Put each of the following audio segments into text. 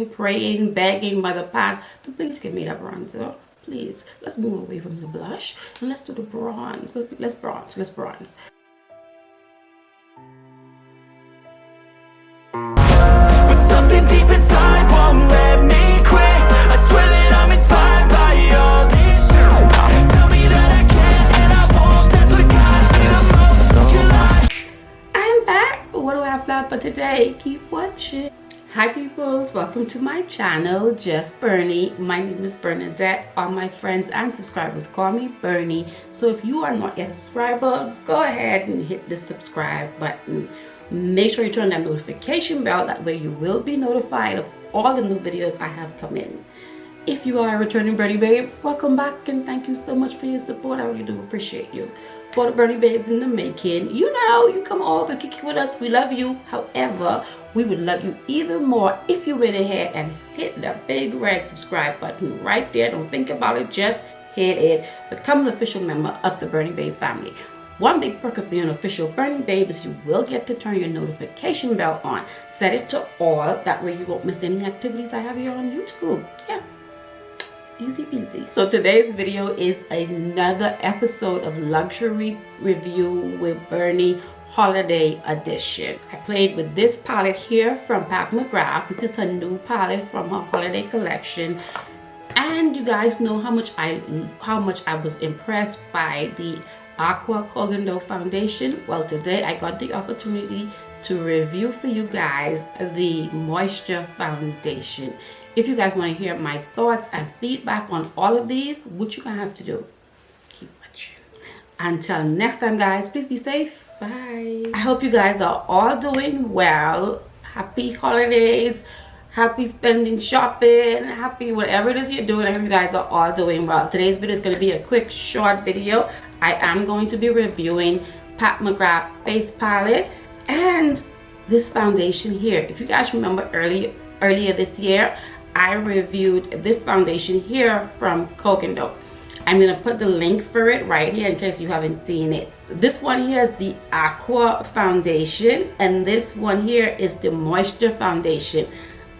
praying, begging Mother Pat to please give me that bronzer. Please, let's move away from the blush and let's do the bronze. Let's bronze. But something deep inside won't let me quit. I swear that I'm inspired by all this shit. Tell me that I can and I won't. That's what guides me the most. I'm back. What do I have planned for today? Keep watching. Hi peoples, welcome to my channel, Just Bernie. My name is Bernadette. All my friends and subscribers call me Bernie. So if you are not yet a subscriber, go ahead and hit the subscribe button. Make sure you turn that notification bell, that way you will be notified of all the new videos I have come in. If you are a returning Bernie babe, welcome back and thank you so much for your support. I really do appreciate you. For the Bernie babes in the making, you know, you come over, kick it with us. We love you. However, we would love you even more if you went ahead and hit the big red subscribe button right there. Don't think about it, just hit it. Become an official member of the Bernie Babe family. One big perk of being an official Bernie Babe is you will get to turn your notification bell on. Set it to all, that way you won't miss any activities I have here on YouTube. Yeah. Easy peasy. So today's video is another episode of Luxury Review with Bernie Holiday Edition. I played with this palette here from Pat McGrath. This is her new palette from her holiday collection. And you guys know how much I was impressed by the Aqua Cogendo foundation. Well, today I got the opportunity to review for you guys the Moisture foundation. If you guys want to hear my thoughts and feedback on all of these, what you're gonna have to do, keep watching. Until next time guys, please be safe. Bye. I hope you guys are all doing well. Happy holidays, happy spending, shopping, happy whatever it is you're doing. I hope you guys are all doing well. Today's video is going to be a quick short video. I am going to be reviewing Pat McGrath face palette and this foundation here. If you guys remember earlier this year, I reviewed this foundation here from Cogendo. I'm going to put the link for it right here in case you haven't seen it. This one here is the Aqua foundation and this one here is the Moisture foundation.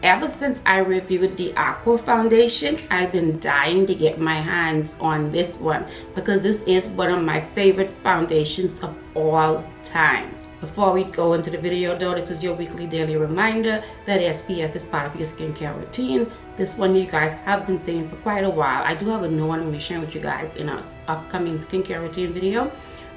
Ever since I reviewed the Aqua foundation, I've been dying to get my hands on this one because this is one of my favorite foundations of all time. Before we go into the video though, this is your weekly daily reminder that SPF is part of your skincare routine. This one you guys have been seeing for quite a while. I do have a new one I'm going to be sharing with you guys in our upcoming skincare routine video.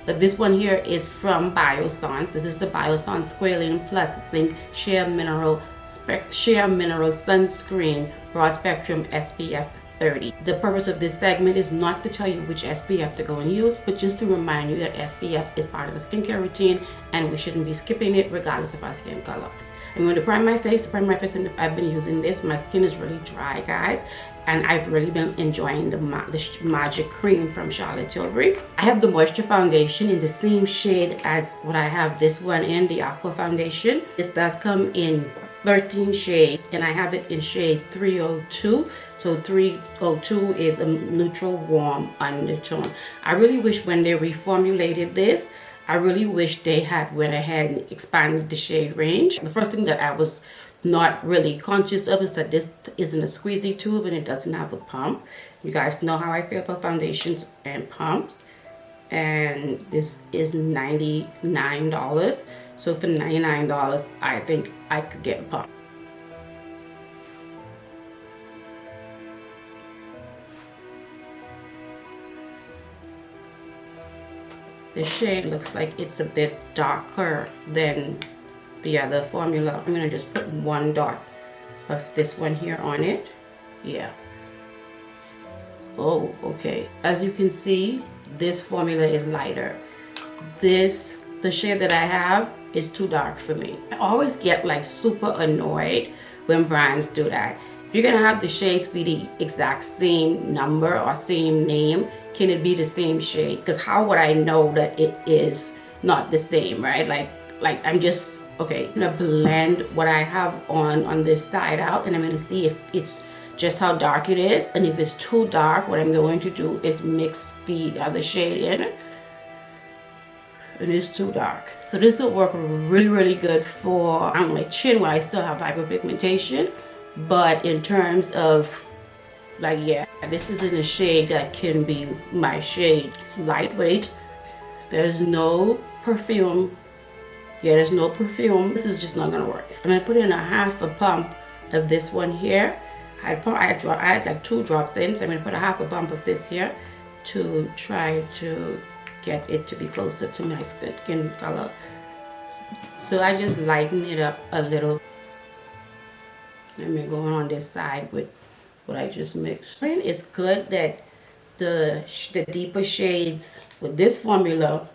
But this one here is from Biossance. This is the Biossance Squalane Plus Zinc Sheer Mineral Sunscreen Broad Spectrum SPF 30. The purpose of this segment is not to tell you which SPF to go and use, but just to remind you that SPF is part of the skincare routine and we shouldn't be skipping it regardless of our skin color. I'm going to prime my face. To prime my face, and I've been using this. My skin is really dry, guys, and I've really been enjoying the Magic Cream from Charlotte Tilbury. I have the Moisture foundation in the same shade as what I have this one in, the Aqua foundation. This does come in 13 shades and I have it in shade 302. So 302 is a neutral warm undertone. I really wish when they reformulated this, I really wish they had went ahead and expanded the shade range. The first thing that I was not really conscious of is that this isn't a squeezy tube and it doesn't have a pump. You guys know how I feel about foundations and pumps. And this is $99. So for $99, I think I could get a pump. The shade looks like it's a bit darker than the other formula. I'm gonna just put one dot of this one here on it. Yeah. Oh, okay. As you can see, this formula is lighter. The shade that I have is too dark for me. I always get like super annoyed when brands do that. If you're gonna have the shades be the exact same number or same name, can it be the same shade? Because how would I know that it is not the same, right? Like I'm just, okay, I'm gonna blend what I have on this side out and I'm gonna see if it's just how dark it is. And if it's too dark, what I'm going to do is mix the other shade in. And it's too dark. So this will work really, really good for on my chin where I still have hyperpigmentation. but in terms of like, yeah, this is in a shade that can be my shade. It's lightweight. There's no perfume. Yeah, there's no perfume. This is just not gonna work. I'm gonna put in a half a pump of this one here. I had like 2 drops in, so I'm gonna put a half a pump of this here to try to get it to be closer to my skin color. So I just lighten it up a little. Let me go on this side with what I just mixed. It's good that the deeper shades with this formula,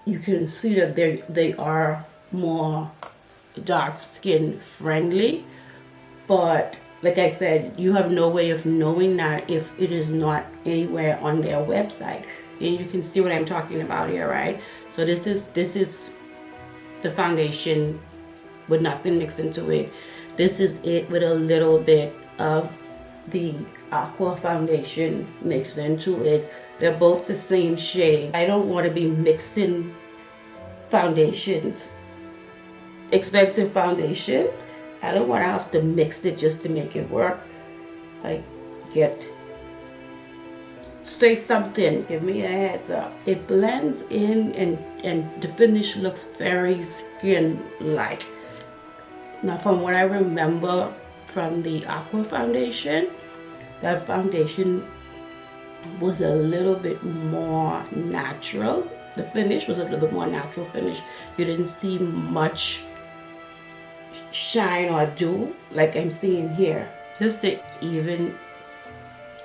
you can see that they are more dark skin friendly, but like I said, you have no way of knowing that if it is not anywhere on their website. And you can see what I'm talking about here, right? So this is the foundation with nothing mixed into it. This is it with a little bit of the aqua foundation mixed into it. They're both the same shade. I don't want to be mixing foundations, expensive foundations. I don't want to have to mix it just to make it work. Like, say something, give me a heads up. It blends in and the finish looks very skin-like. Now, from what I remember from the aqua foundation, that foundation was a little bit more natural. The finish was a little bit more natural finish. You didn't see much shine or dew like I'm seeing here. Just to even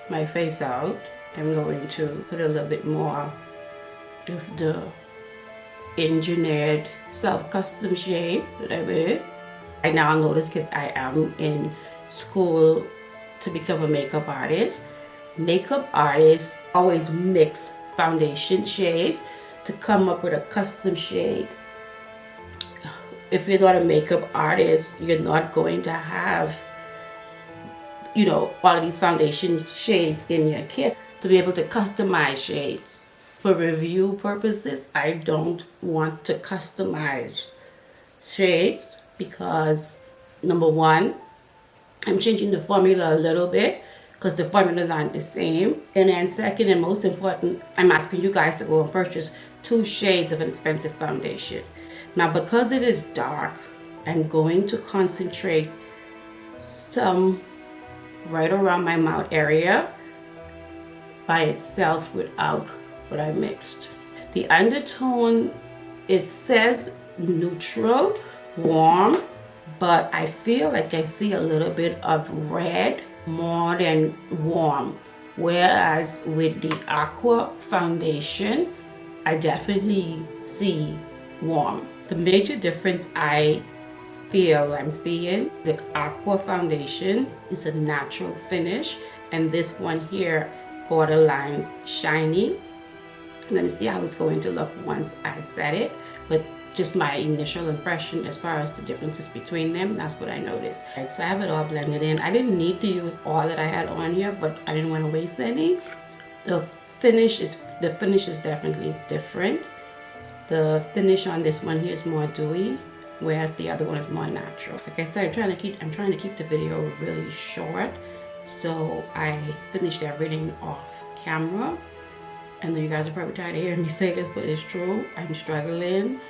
my face out, I'm going to put a little bit more of the engineered self-custom shade that I made. Right now I notice, because I am in school to become a makeup artist. Makeup artists always mix foundation shades to come up with a custom shade. If you're not a makeup artist, you're not going to have, you know, all of these foundation shades in your kit to be able to customize shades. For review purposes, I don't want to customize shades because, number one, I'm changing the formula a little bit because the formulas aren't the same. And then second and most important, I'm asking you guys to go and purchase 2 shades of an expensive foundation. Now, because it is dark, I'm going to concentrate some right around my mouth area by itself without what I mixed. The undertone, it says neutral, warm, but I feel like I see a little bit of red more than warm. Whereas with the aqua foundation, I definitely see warm. The major difference I feel I'm seeing, the aqua foundation is a natural finish, and this one here, borderlines shiny. I'm gonna see how it's going to look once I set it, but just my initial impression as far as the differences between them, that's what I noticed. Right, so I have it all blended in. I didn't need to use all that I had on here, but I didn't want to waste any. The finish is definitely different. The finish on this one here is more dewy, whereas the other one is more natural. Like I said, I'm trying to keep the video really short, so I finished everything off camera. And then you guys are probably tired of hearing me say this, but it's true. I'm struggling.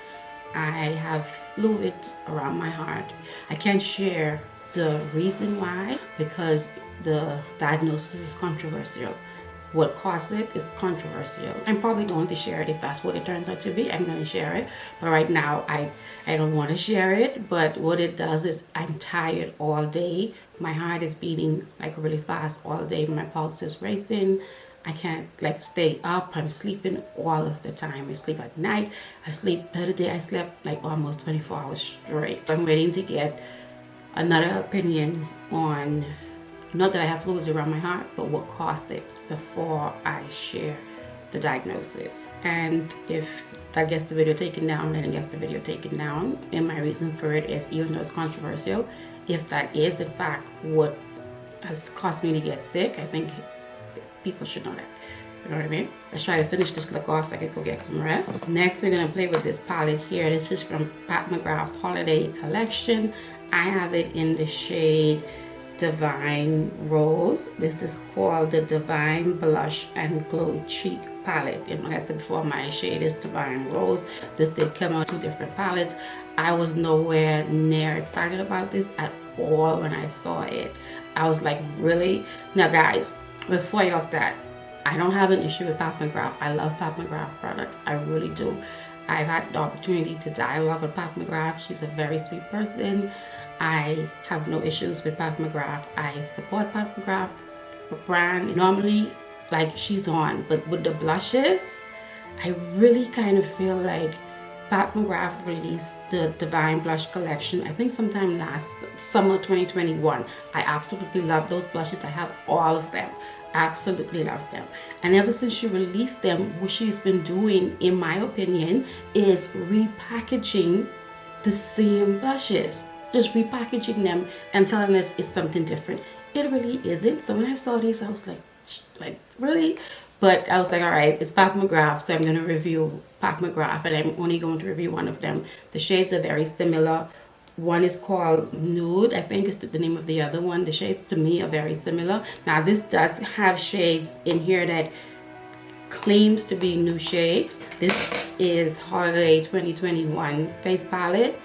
I have fluid around my heart. I can't share the reason why, because the diagnosis is controversial. What caused it is controversial. I'm probably going to share it if that's what it turns out to be. I'm going to share it, but right now I don't want to share it. But what it does is I'm tired all day. My heart is beating like really fast all day. My pulse is racing. I can't like stay up. I'm sleeping all of the time. I sleep at night. The other day I slept like almost 24 hours straight. I'm waiting to get another opinion on, not that I have fluids around my heart, but what caused it before I share the diagnosis. And if that gets the video taken down, then it gets the video taken down. And my reason for it is, even though it's controversial, if that is in fact what has caused me to get sick, I think people should know that. You know what I mean? Let's try to finish this look off so I can go get some rest. Next, we're gonna play with this palette here. This is from Pat McGrath's Holiday collection. I have it in the shade Divine Rose. This is called the Divine Blush and Glow Cheek palette, and like I said before, my shade is Divine Rose. This did come out 2 different palettes. I was nowhere near excited about this at all when I saw it. I was like, really? Now guys, before y'all start, I don't have an issue with Pat McGrath. I love Pat McGrath products. I really do. I've had the opportunity to dialogue with Pat McGrath. She's a very sweet person. I have no issues with Pat McGrath. I support Pat McGrath brand. Normally, like, she's on, but with the blushes, I really kind of feel like Pat McGrath released the Divine Blush collection, I think sometime last summer 2021. I absolutely love those blushes. I have all of them. Absolutely love them. And ever since she released them, what she's been doing, in my opinion, is repackaging the same blushes. Just repackaging them and telling us it's something different. It really isn't. So when I saw these, I was like really? But I was like, all right, it's Pat McGrath, so I'm going to review Pat McGrath, and I'm only going to review one of them. The shades are very similar. One is called Nude, I think is the name of the other one. The shades to me are very similar. Now this does have shades in here that claims to be new shades. This is Holiday 2021 face palette.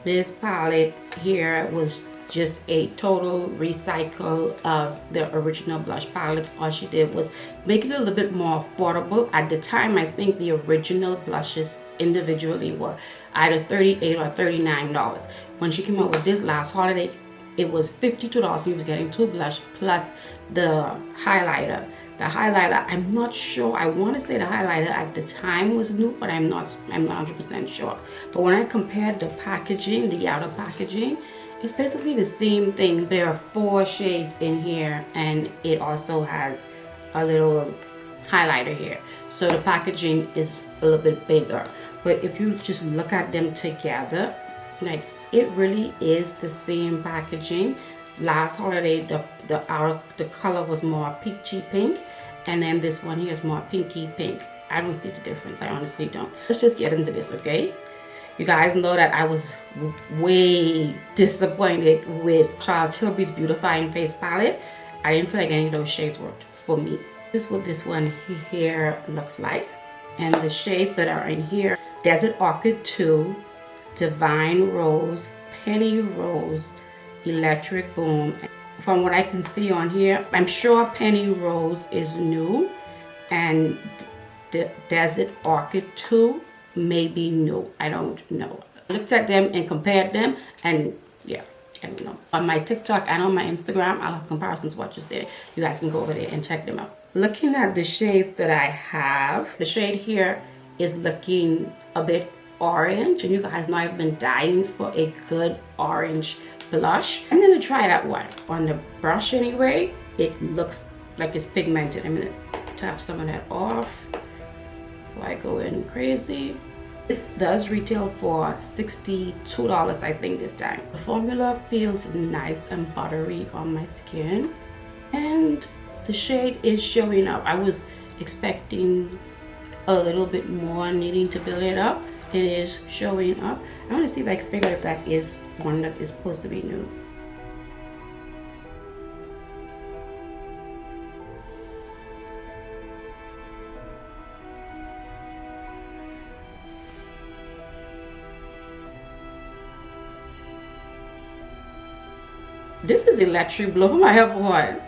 This palette here was just a total recycle of the original blush palettes. All she did was make it a little bit more affordable. At the time, I think the original blushes individually were either $38 or $39. When she came out with this last holiday, it was $52. You was getting 2 blush plus the highlighter. The highlighter, I'm not sure. I want to say the highlighter at the time was new, but I'm not 100% sure. But when I compared the packaging, the outer packaging, it's basically the same thing. There are 4 shades in here, and it also has a little highlighter here. So the packaging is a little bit bigger. But if you just look at them together, like, it really is the same packaging. Last holiday, the color was more peachy pink, and then this one here is more pinky pink. I don't see the difference. I honestly don't. Let's just get into this, okay? You guys know that I was way disappointed with Charlotte Tilbury's Beautifying Face Palette. I didn't feel like any of those shades worked for me. This is what this one here looks like. And the shades that are in here: Desert Orchid 2, Divine Rose, Penny Rose, Electric Boom. From what I can see on here, I'm sure Penny Rose is new, and Desert Orchid 2 may be new. I don't know. I looked at them and compared them, and yeah, I don't know. On my TikTok and on my Instagram, I'll have comparison swatches there. You guys can go over there and check them out. Looking at the shades that I have, the shade here is looking a bit orange, and you guys know I've been dying for a good orange blush. I'm gonna try that one on the brush anyway. It looks like it's pigmented. I'm gonna tap some of that off before I go in crazy. This does retail for $62, I think, this time. The formula feels nice and buttery on my skin, and the shade is showing up. I was expecting a little bit more, needing to build it up. It is showing up. I want to see if I can figure out if that is one that is supposed to be new. This is Electric Bloom. I have one.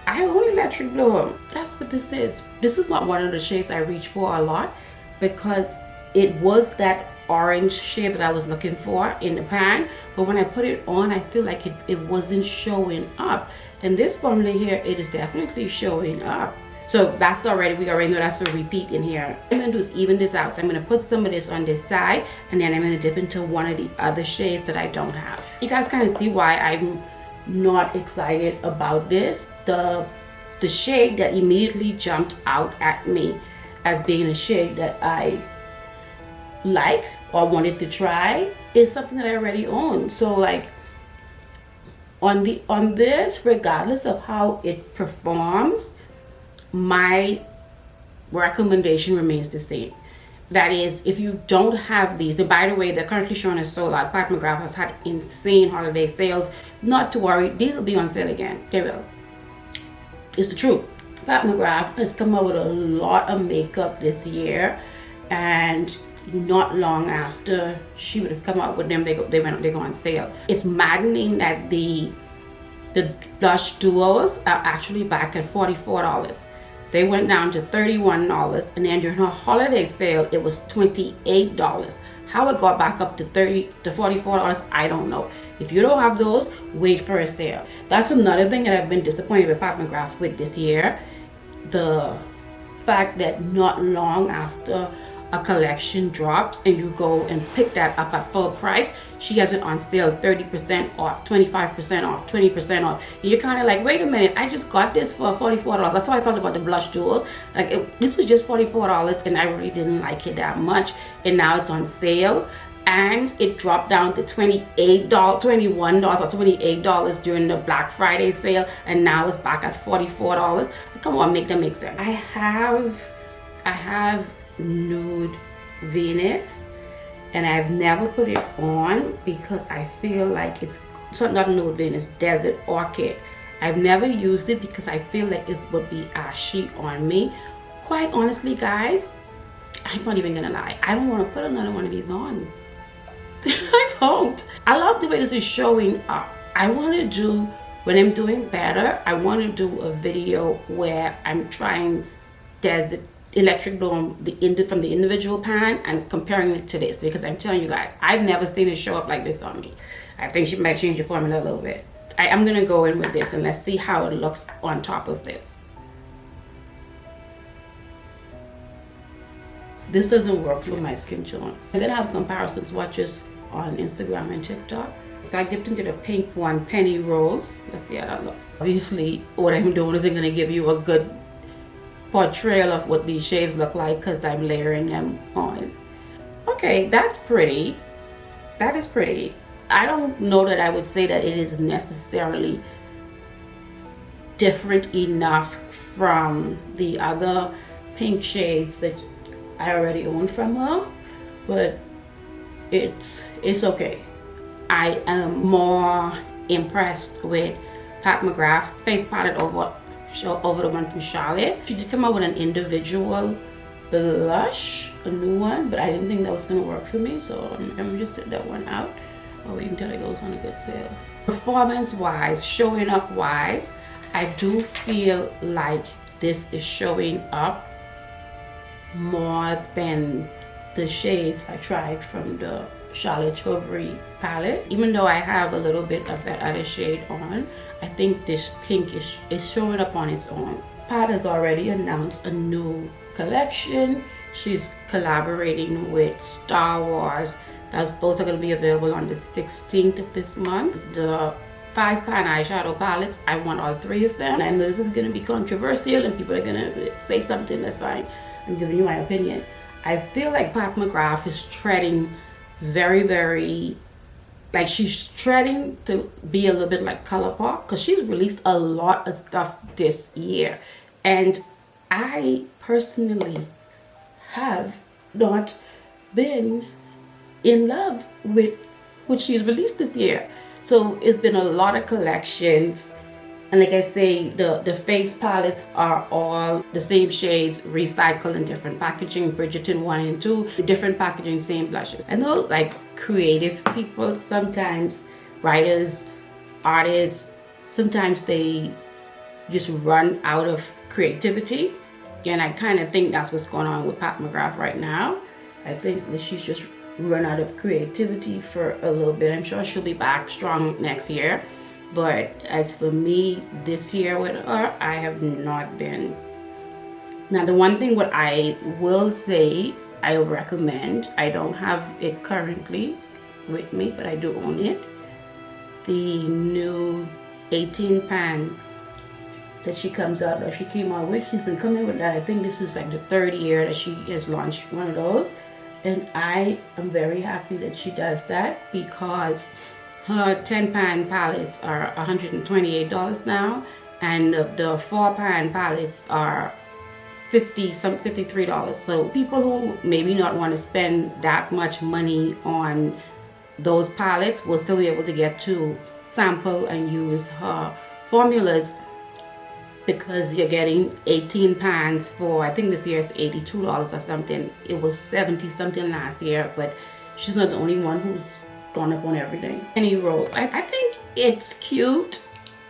I only Electric Bloom. That's what this is. This is not one of the shades I reach for a lot, because it was that orange shade that I was looking for in the pan, but when I put it on, I feel like it wasn't showing up. And this formula here, it is definitely showing up. So that's already, we already know that's a repeat in here. What I'm gonna do is even this out. So I'm gonna put some of this on this side, and then I'm gonna dip into one of the other shades that I don't have. You guys kind of see why I'm not excited about this. The shade that immediately jumped out at me as being a shade that I like or wanted to try is something that I already own. So like on this, regardless of how it performs, my recommendation remains the same. that is, if you don't have these, and by the way, they're currently showing us sold out. Pat McGrath has had insane holiday sales. Not to worry, these will be on sale again. They will. It's the truth. Pat McGrath has come out with a lot of makeup this year, and not long after she would have come out with them, they go on sale. It's maddening that the blush duos are actually back at $44. They went down to $31, and then during her holiday sale, it was $28. How it got back up to $44, I don't know. If you don't have those, wait for a sale. That's another thing that I've been disappointed with Pat McGrath with this year. The fact that not long after a collection drops and you go and pick that up at full price, she has it on sale 30% off, 25% off, 20% off. And you're kind of like, wait a minute, I just got this for $44. That's how I felt about the blush duos. Like, this was just $44 and I really didn't like it that much. And now it's on sale, and it dropped down to $21 or $28 during the Black Friday sale, and now it's back at $44. Come on, make them make sense. I have Nude Venus, and I've never put it on because I feel like it's not Nude Venus, Desert Orchid. I've never used it because I feel like it would be ashy on me. Quite honestly, guys, I'm not even gonna lie, I don't want to put another one of these on. I don't. I love the way this is showing up. I want to do, when I'm doing better, I want to do a video where I'm trying Desert Electric Dome from the individual pan and comparing it to this, because I'm telling you guys, I've never seen it show up like this on me. I think she might change the formula a little bit. I'm gonna go in with this and let's see how it looks on top of this. This doesn't work for my skin tone. And then I have comparison swatches on Instagram and TikTok. So I dipped into the pink one, Penny Rose. Let's see how that looks. Obviously, what I'm doing isn't gonna give you a good portrayal of what these shades look like because I'm layering them on. Okay, that's pretty. That is pretty. I don't know that I would say that it is necessarily different enough from the other pink shades that I already own from her, but it's okay. I am more impressed with Pat McGrath's face palette over the one from Charlotte. She did come out with an individual blush, a new one, but I didn't think that was gonna work for me, so I'm gonna just sit that one out. I'll wait until it goes on a good sale. Performance wise, showing up wise, I do feel like this is showing up more than the shades I tried from the Charlotte Tilbury palette. Even though I have a little bit of that other shade on, I think this pink is showing up on its own. Pat has already announced a new collection. She's collaborating with Star Wars. Those are going to be available on the 16th of this month. The 5-pan eyeshadow palettes, I want all 3 of them. And this is going to be controversial and people are going to say something, that's fine. I'm giving you my opinion. I feel like Pat McGrath is treading very, very, like she's treading to be a little bit like ColourPop, because she's released a lot of stuff this year. And I personally have not been in love with what she's released this year. So it's been a lot of collections, and like I say, the face palettes are all the same shades, recycled in different packaging, Bridgerton 1 and 2, different packaging, same blushes. I know, like, creative people, sometimes writers, artists, sometimes they just run out of creativity, and I kind of think that's what's going on with Pat McGrath right now. I think that she's just run out of creativity for a little bit. I'm sure she'll be back strong next year. But as for me, this year with her, I have not been. Now, the one thing what I will say, I recommend, I don't have it currently with me, but I do own it. The new 18-pan that she comes out, that she came out with. She's been coming with that. I think this is like the 3rd year that she has launched one of those. And I am very happy that she does that, because her 10-pan palettes are $128 now, and the 4-pan palettes are $53. So people who maybe not want to spend that much money on those palettes will still be able to get to sample and use her formulas, because you're getting 18 pans for, I think this year it's $82 or something. It was 70 something last year, but she's not the only one who's gone up on everything. Any rolls, I think it's cute,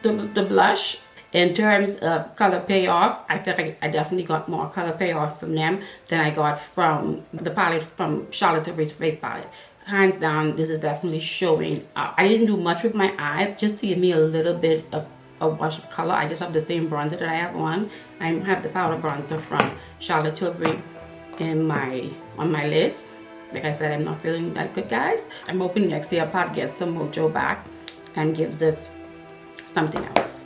the blush. In terms of color payoff, I feel like I definitely got more color payoff from them than I got from the palette from Charlotte Tilbury's face palette. Hands down, this is definitely showing. I didn't do much with my eyes, just to give me a little bit of a wash of color. I just have the same bronzer that I have on. I have the powder bronzer from Charlotte Tilbury on my lids. Like I said, I'm not feeling that good, guys. I'm hoping next year Pat gets some mojo back and gives this something else.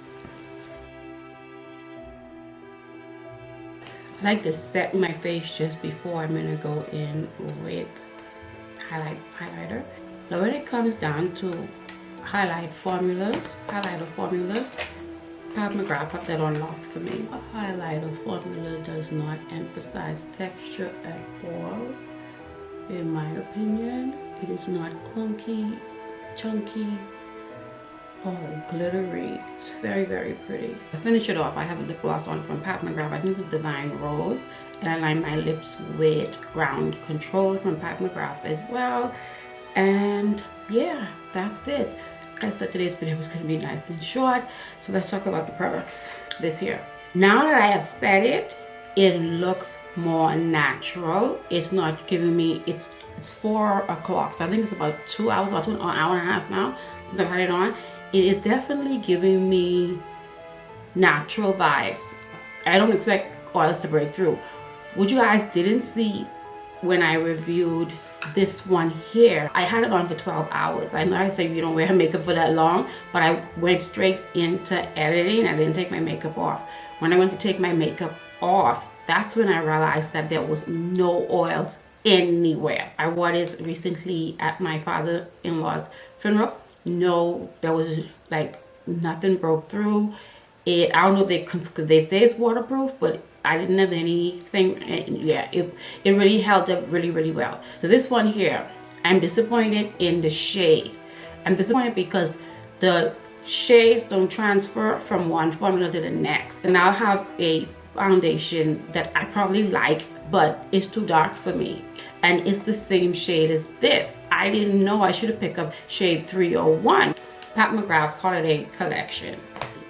I like to set my face just before I'm gonna go in with highlighter. So when it comes down to highlighter formulas, Pat McGrath have that on lock for me. A highlighter formula does not emphasize texture at all. In my opinion, it is not clunky, chunky, or glittery. It's very, very pretty. To finish it off, I have a lip gloss on from Pat McGrath. I think this is Divine Rose. And I line my lips with Ground Control from Pat McGrath as well. And yeah, that's it. I said today's video was going to be nice and short. So let's talk about the products this year. Now that I have said it, it looks more natural. It's not giving me, it's 4 o'clock. So I think it's about 2 hours, about an hour and a half now since I've had it on. It is definitely giving me natural vibes. I don't expect oils to break through. What you guys didn't see when I reviewed this one here, I had it on for 12 hours. I know I say you don't wear makeup for that long, but I went straight into editing. I didn't take my makeup off. When I went to take my makeup off, that's when I realized that there was no oils anywhere. I wore this recently at my father-in-law's funeral. No, there was like nothing broke through it. I don't know if they say it's waterproof, but I didn't have anything. And yeah, it really held up really, really well. So this one here, I'm disappointed in the shade. I'm disappointed because the shades don't transfer from one formula to the next. And I'll have a foundation that I probably like, but it's too dark for me. And it's the same shade as this. I didn't know I should have picked up shade 301. Pat McGrath's Holiday collection.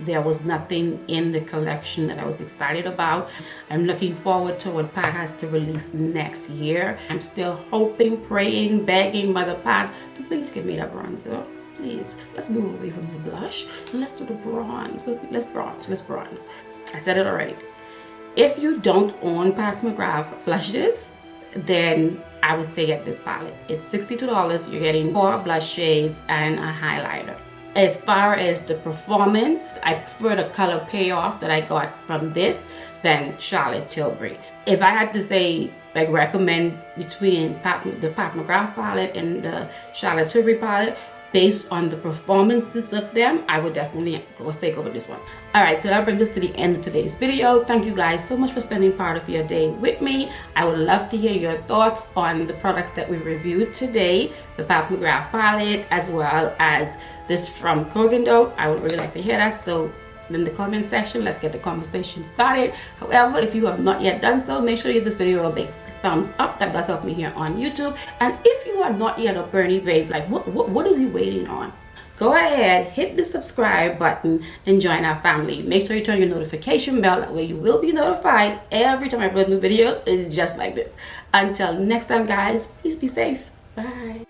There was nothing in the collection that I was excited about. I'm looking forward to what Pat has to release next year. I'm still hoping, praying, begging Mother Pat to please give me that bronzer. Please, let's move away from the blush and let's do the bronze. Let's bronze. I said it already. If you don't own Pat McGrath blushes, then I would say get this palette. It's $62. You're getting 4 blush shades and a highlighter. As far as the performance, I prefer the color payoff that I got from this than Charlotte Tilbury. If I had to say, like, recommend between the Pat McGrath palette and the Charlotte Tilbury palette, based on the performances of them, I would definitely go with this one. Alright, so that brings us to the end of today's video. Thank you guys so much for spending part of your day with me. I would love to hear your thoughts on the products that we reviewed today, the Pat McGrath palette, as well as this from Kogan. I would really like to hear that. So in the comment section, let's get the conversation started. However, if you have not yet done so, make sure you give this video a big thumbs up. That does help me here on YouTube. And if you are not yet a Bernie babe, like what is you waiting on? Go ahead, hit the subscribe button and join our family. Make sure you turn your notification bell, that way you will be notified every time I upload new videos just like this. Until next time, guys, please be safe. Bye.